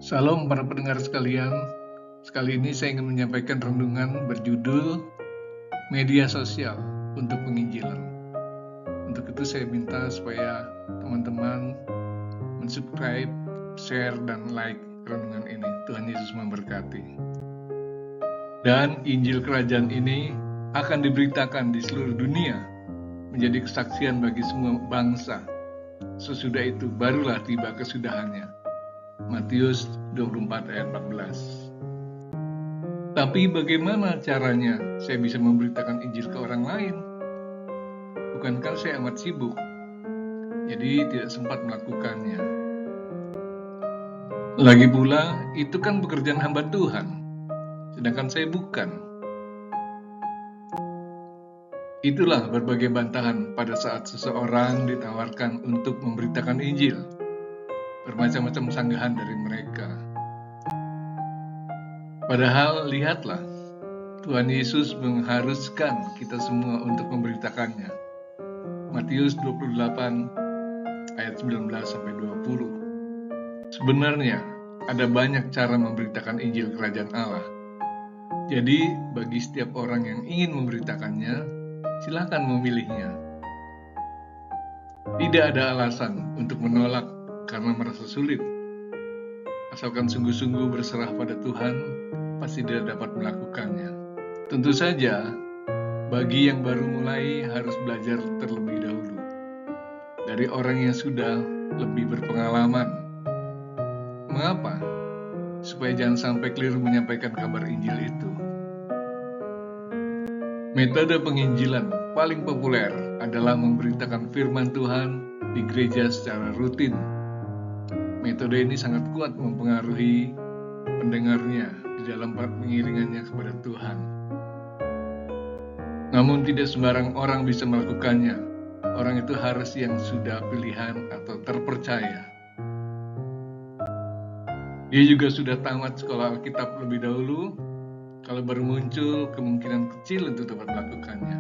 Salam para pendengar sekalian. Sekali ini saya ingin menyampaikan renungan berjudul Media Sosial untuk Penginjilan. Untuk itu saya minta supaya teman-teman mensubscribe, share, dan like renungan ini. Tuhan Yesus memberkati. Dan Injil Kerajaan ini akan diberitakan di seluruh dunia, menjadi kesaksian bagi semua bangsa. Sesudah itu barulah tiba kesudahannya. Matius 24 ayat 14. Tapi bagaimana caranya saya bisa memberitakan Injil ke orang lain? Bukankah saya amat sibuk, jadi tidak sempat melakukannya. Lagi pula, itu kan pekerjaan hamba Tuhan, sedangkan saya bukan. Itulah berbagai bantahan pada saat seseorang ditawarkan untuk memberitakan Injil. Bermacam-macam sanggahan dari mereka. Padahal lihatlah, Tuhan Yesus mengharuskan kita semua untuk memberitakannya. Matius 28 ayat 19-20. Sebenarnya ada banyak cara memberitakan Injil Kerajaan Allah. Jadi bagi setiap orang yang ingin memberitakannya, silakan memilihnya. Tidak ada alasan untuk menolak karena merasa sulit. Asalkan sungguh-sungguh berserah pada Tuhan, pasti dia dapat melakukannya. Tentu saja, bagi yang baru mulai harus belajar terlebih dahulu dari orang yang sudah lebih berpengalaman. Mengapa? Supaya jangan sampai keliru menyampaikan kabar Injil itu. Metode penginjilan paling populer adalah memberitakan firman Tuhan di gereja secara rutin. Metode ini sangat kuat mempengaruhi pendengarnya di dalam pengiringannya kepada Tuhan. Namun tidak sembarang orang bisa melakukannya. Orang itu harus yang sudah pilihan atau terpercaya. Dia juga sudah tamat sekolah Alkitab lebih dahulu. Kalau baru muncul, kemungkinan kecil untuk dapat melakukannya.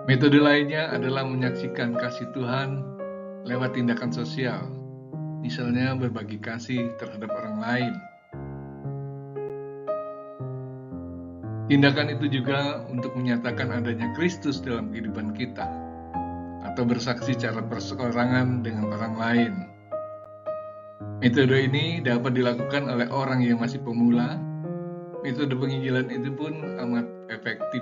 Metode lainnya adalah menyaksikan kasih Tuhan lewat tindakan sosial, misalnya berbagi kasih terhadap orang lain. Tindakan itu juga untuk menyatakan adanya Kristus dalam kehidupan kita, atau bersaksi secara perseorangan dengan orang lain. Metode ini dapat dilakukan oleh orang yang masih pemula. Metode penginjilan itu pun amat efektif.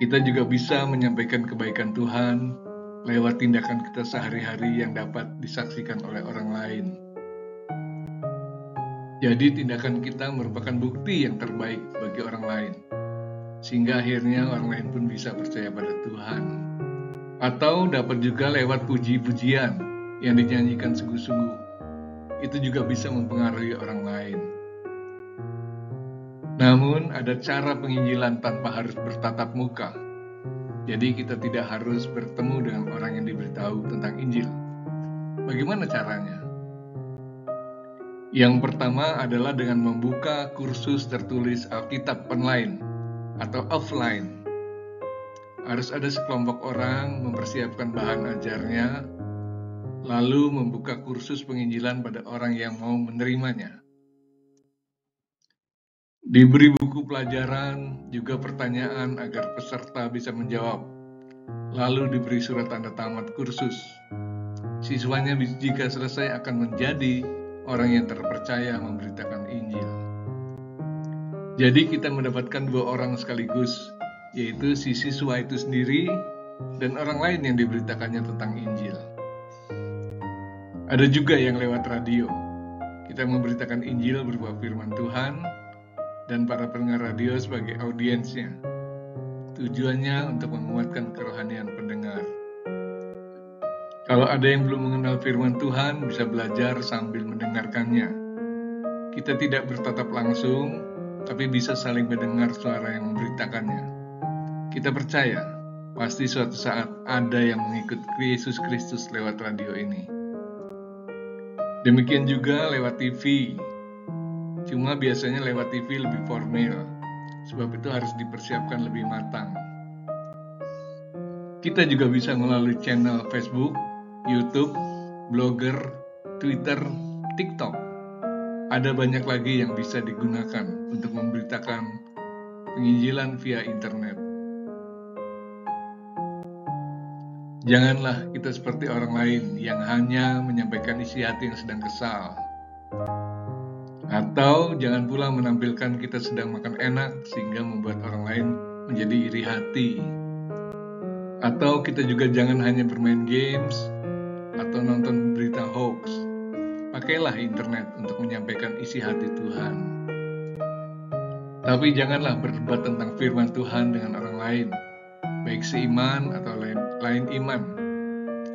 Kita juga bisa menyampaikan kebaikan Tuhan lewat tindakan kita sehari-hari yang dapat disaksikan oleh orang lain. Jadi tindakan kita merupakan bukti yang terbaik bagi orang lain, sehingga akhirnya orang lain pun bisa percaya pada Tuhan. Atau dapat juga lewat puji-pujian yang dinyanyikan sungguh-sungguh. Itu juga bisa mempengaruhi orang lain. Namun ada cara penginjilan tanpa harus bertatap muka. Jadi kita tidak harus bertemu dengan orang yang diberitahu tentang Injil. Bagaimana caranya? Yang pertama adalah dengan membuka kursus tertulis Alkitab online atau offline. Harus ada sekelompok orang mempersiapkan bahan ajarnya, lalu membuka kursus penginjilan pada orang yang mau menerimanya. Diberi buku pelajaran, juga pertanyaan agar peserta bisa menjawab. Lalu diberi surat tanda tamat kursus. Siswanya jika selesai akan menjadi orang yang terpercaya memberitakan Injil. Jadi kita mendapatkan dua orang sekaligus, yaitu si siswa itu sendiri dan orang lain yang diberitakannya tentang Injil. Ada juga yang lewat radio. Kita memberitakan Injil berupa firman Tuhan, dan para pendengar radio sebagai audiensnya. Tujuannya untuk menguatkan kerohanian pendengar. Kalau ada yang belum mengenal firman Tuhan, bisa belajar sambil mendengarkannya. Kita tidak bertatap langsung, tapi bisa saling mendengar suara yang memberitakannya. Kita percaya, pasti suatu saat ada yang mengikut Yesus Kristus lewat radio ini. Demikian juga lewat TV. Cuma biasanya lewat TV lebih formal, sebab itu harus dipersiapkan lebih matang. Kita juga bisa melalui channel Facebook, YouTube, Blogger, Twitter, TikTok. Ada banyak lagi yang bisa digunakan untuk memberitakan penginjilan via internet. Janganlah kita seperti orang lain yang hanya menyampaikan isi hati yang sedang kesal. Atau jangan pula menampilkan kita sedang makan enak sehingga membuat orang lain menjadi iri hati. Atau kita juga jangan hanya bermain games atau nonton berita hoax. Pakailah internet untuk menyampaikan isi hati Tuhan. Tapi janganlah berdebat tentang firman Tuhan dengan orang lain, baik seiman atau lain iman.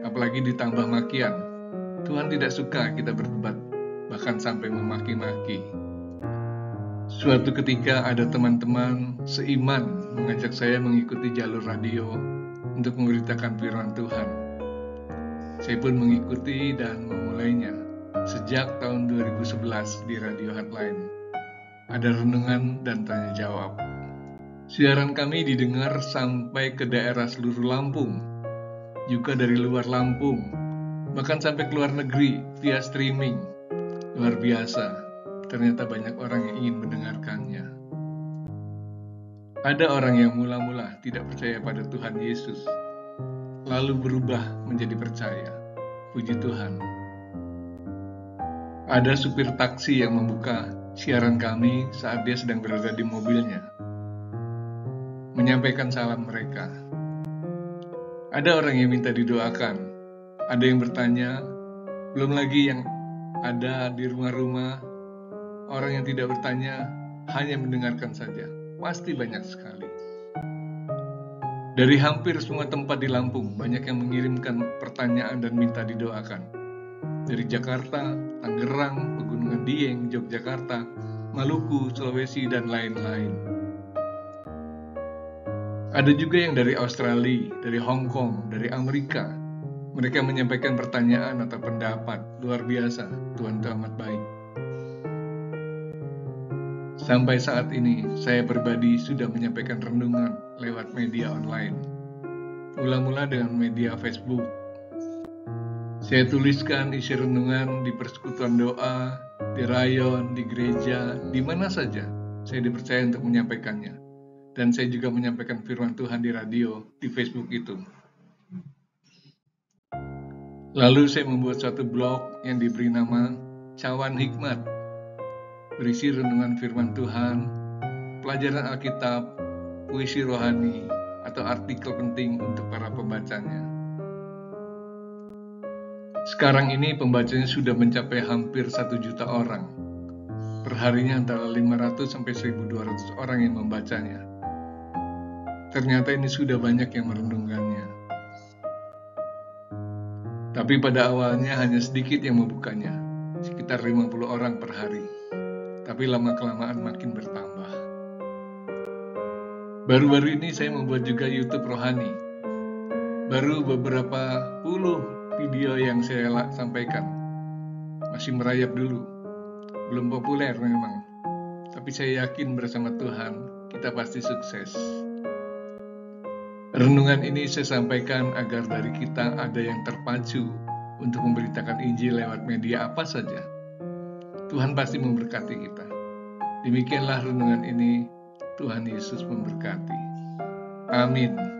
Apalagi ditambah makian. Tuhan tidak suka kita berdebat, bahkan sampai memaki-maki. Suatu ketika ada teman-teman seiman mengajak saya mengikuti jalur radio untuk memberitakan firman Tuhan. Saya pun mengikuti dan memulainya sejak tahun 2011 di Radio Hotline. Ada renungan dan tanya jawab. Siaran kami didengar sampai ke daerah seluruh Lampung, juga dari luar Lampung, bahkan sampai ke luar negeri via streaming. Luar biasa, ternyata banyak orang yang ingin mendengarkannya. Ada orang yang mula-mula tidak percaya pada Tuhan Yesus, lalu berubah menjadi percaya. Puji Tuhan. Ada supir taksi yang membuka siaran kami saat dia sedang berada di mobilnya, menyampaikan salam mereka. Ada orang yang minta didoakan, ada yang bertanya, belum lagi yang ada di rumah-rumah, orang yang tidak bertanya, hanya mendengarkan saja. Pasti banyak sekali. Dari hampir semua tempat di Lampung, banyak yang mengirimkan pertanyaan dan minta didoakan. Dari Jakarta, Tangerang, Pegunungan Dieng, Yogyakarta, Maluku, Sulawesi, dan lain-lain. Ada juga yang dari Australia, dari Hong Kong, dari Amerika. Mereka menyampaikan pertanyaan atau pendapat. Luar biasa, Tuhan itu amat baik. Sampai saat ini, saya pribadi sudah menyampaikan renungan lewat media online. Mula-mula dengan media Facebook. Saya tuliskan isi renungan di persekutuan doa, di rayon, di gereja, di mana saja saya dipercaya untuk menyampaikannya. Dan saya juga menyampaikan firman Tuhan di radio, di Facebook itu. Lalu saya membuat suatu blog yang diberi nama Cawan Hikmat, berisi renungan firman Tuhan, pelajaran Alkitab, puisi rohani, atau artikel penting untuk para pembacanya. Sekarang ini pembacanya sudah mencapai hampir 1 juta orang. Perharinya antara 500 sampai 1.200 orang yang membacanya. Ternyata ini sudah banyak yang merenungkannya. Tapi pada awalnya hanya sedikit yang membukanya, sekitar 50 orang per hari. Tapi lama-kelamaan makin bertambah. Baru-baru ini saya membuat juga YouTube rohani. Baru beberapa puluh video yang saya sampaikan. Masih merayap dulu. Belum populer memang. Tapi saya yakin bersama Tuhan, kita pasti sukses. Renungan ini saya sampaikan agar dari kita ada yang terpacu untuk memberitakan Injil lewat media apa saja. Tuhan pasti memberkati kita. Demikianlah renungan ini, Tuhan Yesus memberkati. Amin.